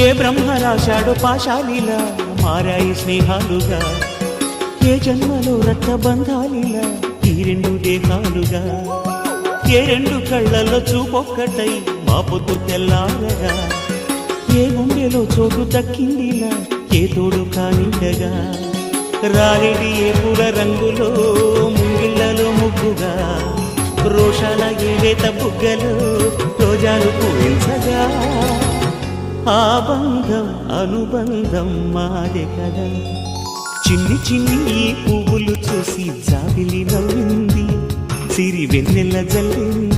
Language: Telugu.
ఏ బ్రహ్మ రాశాడు పాశాలిలా మారాయి స్నేహాలుగా, ఏ జన్మలో రక్త బంధాలిలా ఈ రెండు దేహాలుగా, ఏ రెండు కళ్ళల్లో చూపొక్కటై మా పొద్దు తెల్లారగా, ఏ గుండెలో చోటు దక్కిందిలా ఏ తోడు కానిండగా, రాలిడి ఏ పూల రంగులో ముంగిళ్ళలో ముగ్గుగా, రోషాల ఏలేత బుగ్గలో రోజాలు పూయించగా, ఆ బంధం అనుబంధం మాదే కదా. చిన్ని చిన్ని ఈ పువ్వులు చూసి జాబిలి నవ్వింది, సిరి వెన్నెల జల్లింది.